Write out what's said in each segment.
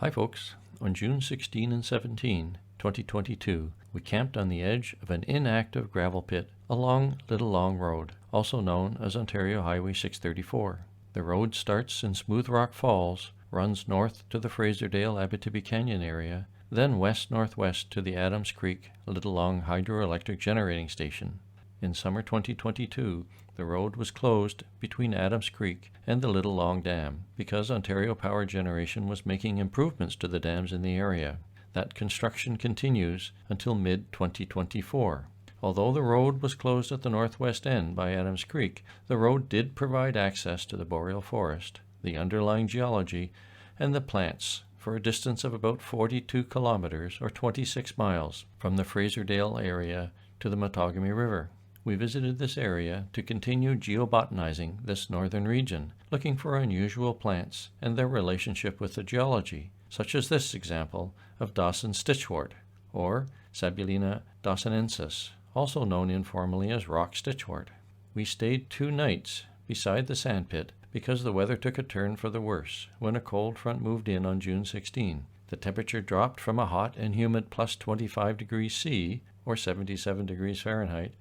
Hi folks, on June 16 and 17, 2022, we camped on the edge of an inactive gravel pit along Little Long Road, also known as Ontario Highway 634. The road starts in Smooth Rock Falls, runs north to the Fraservale Abitibi Canyon area, then west-northwest to the Adams Creek Little Long Hydroelectric Generating Station. In summer 2022, the road was closed between Adams Creek and the Little Long Dam because Ontario Power Generation was making improvements to the dams in the area. That construction continues until mid-2024. Although the road was closed at the northwest end by Adams Creek, the road did provide access to the boreal forest, the underlying geology, and the plants for a distance of about 42 kilometers or 26 miles from the Fraservale area to the Matagami River. We visited this area to continue geobotanizing this northern region, looking for unusual plants and their relationship with the geology, such as this example of Dawson's stitchwort, or Sabulina dawsonensis, also known informally as rock stitchwort. We stayed 2 nights beside the sandpit because the weather took a turn for the worse when a cold front moved in on June 16. The temperature dropped from a hot and humid plus 25 degrees C, or 77 degrees Fahrenheit,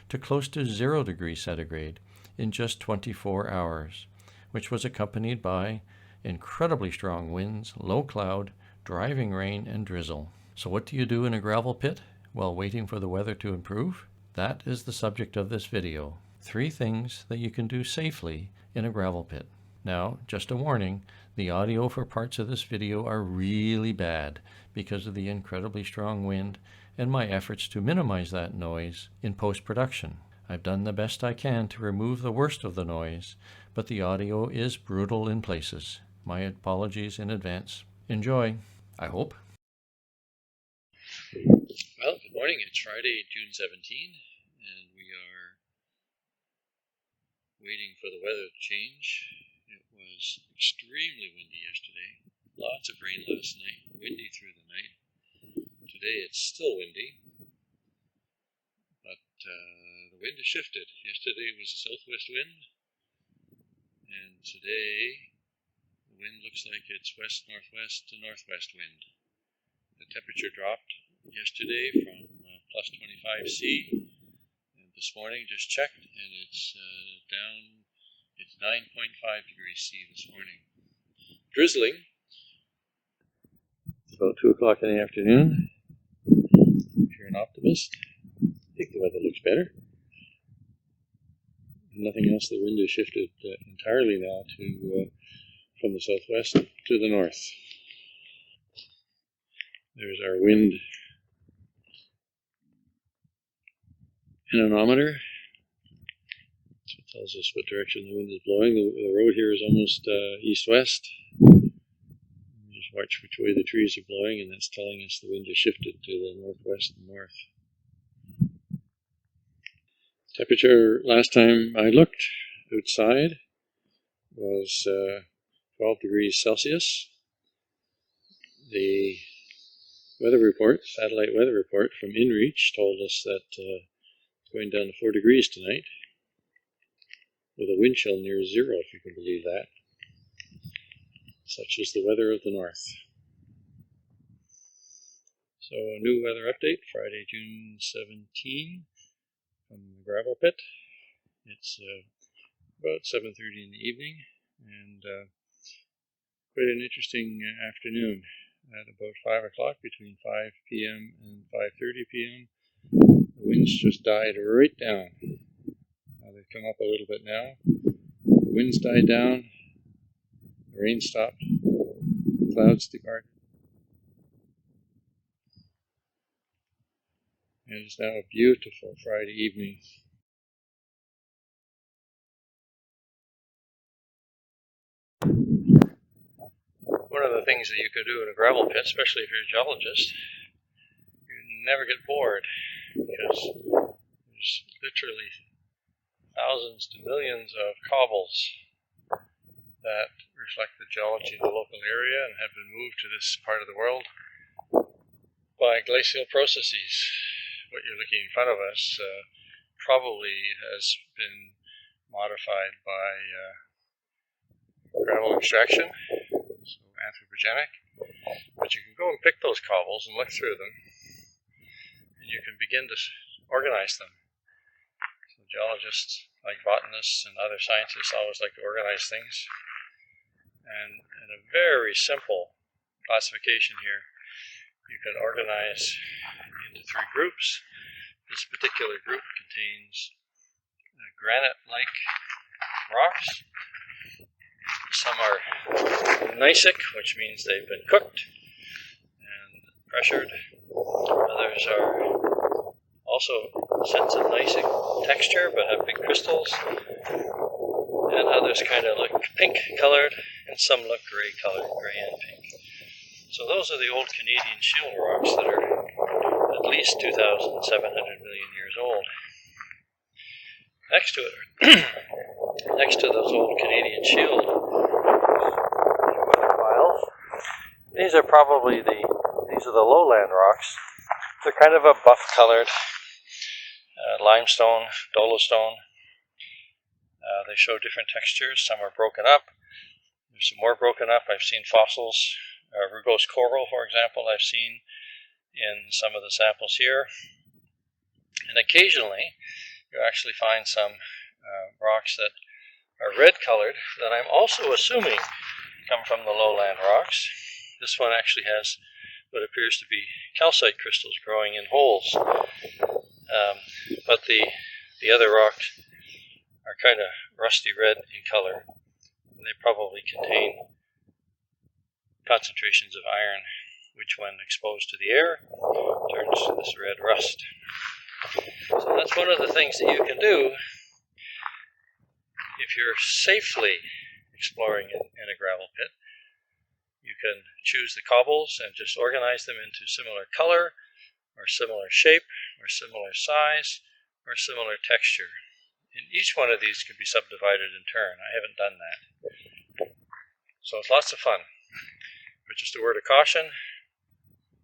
to close to 0 degrees centigrade in just 24 hours, which was accompanied by incredibly strong winds, low cloud, driving rain, and drizzle. So what do you do in a gravel pit while waiting for the weather to improve? That is the subject of this video. 3 things that you can do safely in a gravel pit. Now, just a warning, the audio for parts of this video are really bad because of the incredibly strong wind and my efforts to minimize that noise in post-production. I've done the best I can to remove the worst of the noise, but the audio is brutal in places. My apologies in advance. Enjoy, I hope. Well, good morning. It's Friday, June 17, and we are waiting for the weather to change. It was extremely windy yesterday. Lots of rain last night, windy through the night. Today it's still windy, but the wind has shifted. Yesterday was a southwest wind, and today the wind looks like it's west-northwest to northwest wind. The temperature dropped yesterday from plus 25 C, and this morning just checked, and it's down. It's 9.5 degrees C this morning. Drizzling. It's about 2 o'clock in the afternoon. If you're an optimist, I think the weather looks better. Nothing else. The wind has shifted entirely now to from the southwest to the north. There's our wind anemometer. So it tells us what direction the wind is blowing. The road here is almost east-west. Just watch which way the trees are blowing, and that's telling us the wind has shifted to the northwest and north. Temperature last time I looked outside was 12 degrees Celsius. The weather report, satellite weather report from InReach told us that it's going down to 4 degrees tonight, with a wind chill near 0, if you can believe that. Such is the weather of the north. So a new weather update, Friday, June 17, from the gravel pit. It's about 7:30 in the evening, and quite an interesting afternoon. At about 5 o'clock, between 5 p.m. and 5:30 p.m., the winds just died right down. Now they've come up a little bit now. The winds died down, the rain stopped, the clouds departed. And it's now a beautiful Friday evening. One of the things that you could do in a gravel pit, especially if you're a geologist, you never get bored, because there's literally thousands to millions of cobbles that reflect the geology of the local area and have been moved to this part of the world by glacial processes. What you're looking in front of us probably has been modified by gravel extraction, so anthropogenic. But you can go and pick those cobbles and look through them, and you can begin to organize them. So geologists, like botanists and other scientists, always like to organize things. And in a very simple classification here, you can organize into three groups. This particular group contains granite-like rocks. Some are gneissic, which means they've been cooked and pressured. Others are also sense of gneissic texture but have big crystals. And others kind of look pink colored, and some look gray colored, gray and pink. So those are the old Canadian shield rocks that are at least 2,700 million years old. Next to it, next to those old Canadian shield piles, these are the lowland rocks. They're kind of a buff-colored limestone, dolostone. They show different textures. Some are broken up. There's some more broken up. I've seen fossils, rugose coral, for example, I've seen in some of the samples here. And occasionally, you actually find some rocks that are red-colored that I'm also assuming come from the lowland rocks. This one actually has what appears to be calcite crystals growing in holes. But the other rocks are kind of rusty red in color. And they probably contain concentrations of iron, which when exposed to the air turns to this red rust. So that's one of the things that you can do if you're safely exploring in a gravel pit. You can choose the cobbles and just organize them into similar color, or similar shape, or similar size, or similar texture. And each one of these can be subdivided in turn. I haven't done that. So it's lots of fun. But just a word of caution,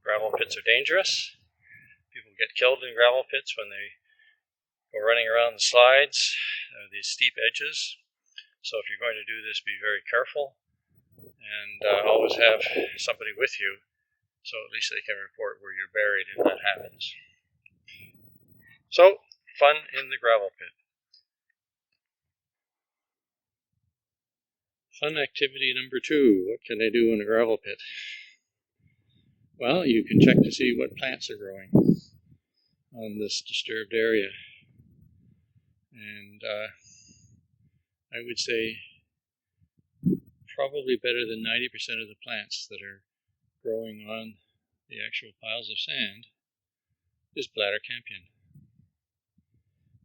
gravel pits are dangerous. People get killed in gravel pits when they go running around the slides, these steep edges. So if you're going to do this, be very careful, and always have somebody with you, so at least they can report where you're buried if that happens. So, fun in the gravel pit. Fun activity number 2. What can I do in a gravel pit? Well, you can check to see what plants are growing on this disturbed area. And I would say probably better than 90% of the plants that are growing on the actual piles of sand is bladder campion.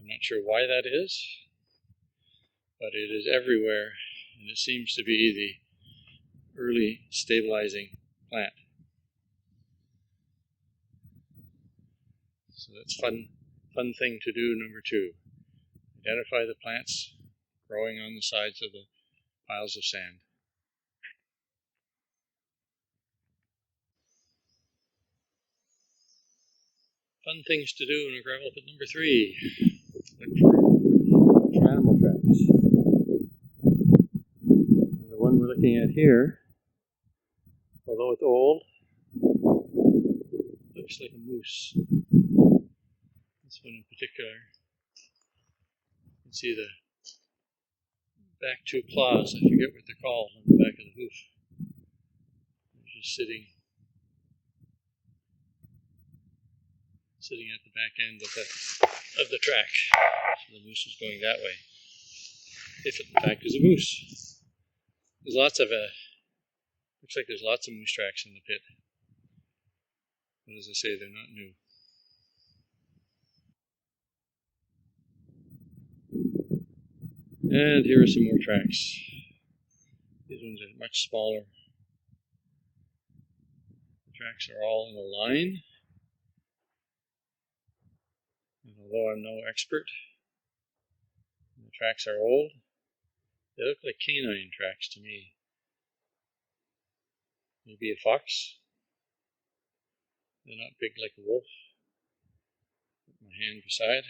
I'm not sure why that is, but it is everywhere, and it seems to be the early stabilizing plant. So that's fun thing to do, number 2. Identify the plants growing on the sides of the piles of sand. Fun things to do in a gravel pit, number 3. Look for animal tracks. And the one we're looking at here, although it's old, looks like a moose. This one in particular, you can see the back 2 claws, I forget what they're called, on the back of the hoof. They're just sitting at the back end of the track. So the moose is going that way. If it in fact is a moose. There's lots of looks like there's lots of moose tracks in the pit. But as I say, they're not new. And here are some more tracks. These ones are much smaller. The tracks are all in a line. And although I'm no expert, the tracks are old, they look like canine tracks to me. Maybe a fox. They're not big like a wolf. Put my hand beside.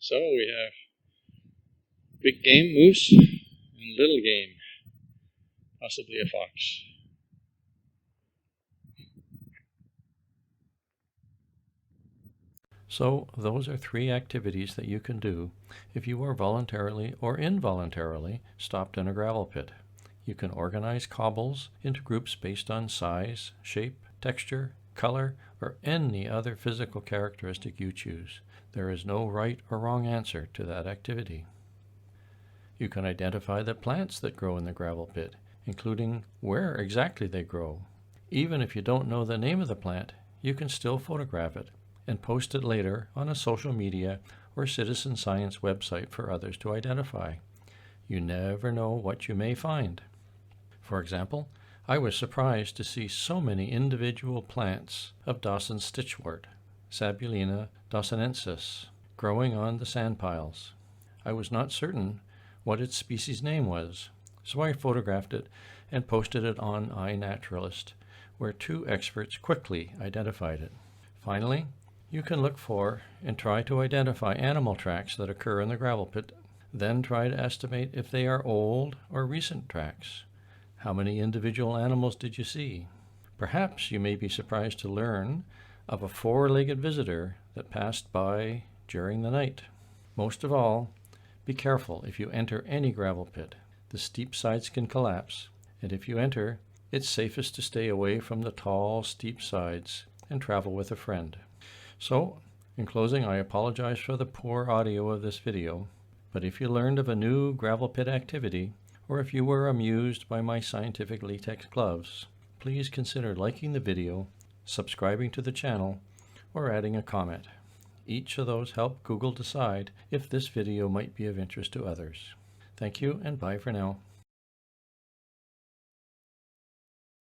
So we have big game moose and little game, possibly a fox. So those are 3 activities that you can do if you are voluntarily or involuntarily stopped in a gravel pit. You can organize cobbles into groups based on size, shape, texture, color, or any other physical characteristic you choose. There is no right or wrong answer to that activity. You can identify the plants that grow in the gravel pit, including where exactly they grow. Even if you don't know the name of the plant, you can still photograph it and post it later on a social media or citizen science website for others to identify. You never know what you may find. For example, I was surprised to see so many individual plants of Dawson's stitchwort, Sabulina dawsonensis, growing on the sand piles. I was not certain what its species name was, so I photographed it and posted it on iNaturalist, where 2 experts quickly identified it. Finally, you can look for and try to identify animal tracks that occur in the gravel pit, then try to estimate if they are old or recent tracks. How many individual animals did you see? Perhaps you may be surprised to learn of a 4-legged visitor that passed by during the night. Most of all, be careful if you enter any gravel pit. The steep sides can collapse, and if you enter, it's safest to stay away from the tall, steep sides and travel with a friend. So, in closing, I apologize for the poor audio of this video, but if you learned of a new gravel pit activity, or if you were amused by my scientific latex gloves, please consider liking the video, subscribing to the channel, or adding a comment. Each of those help Google decide if this video might be of interest to others. Thank you, and bye for now.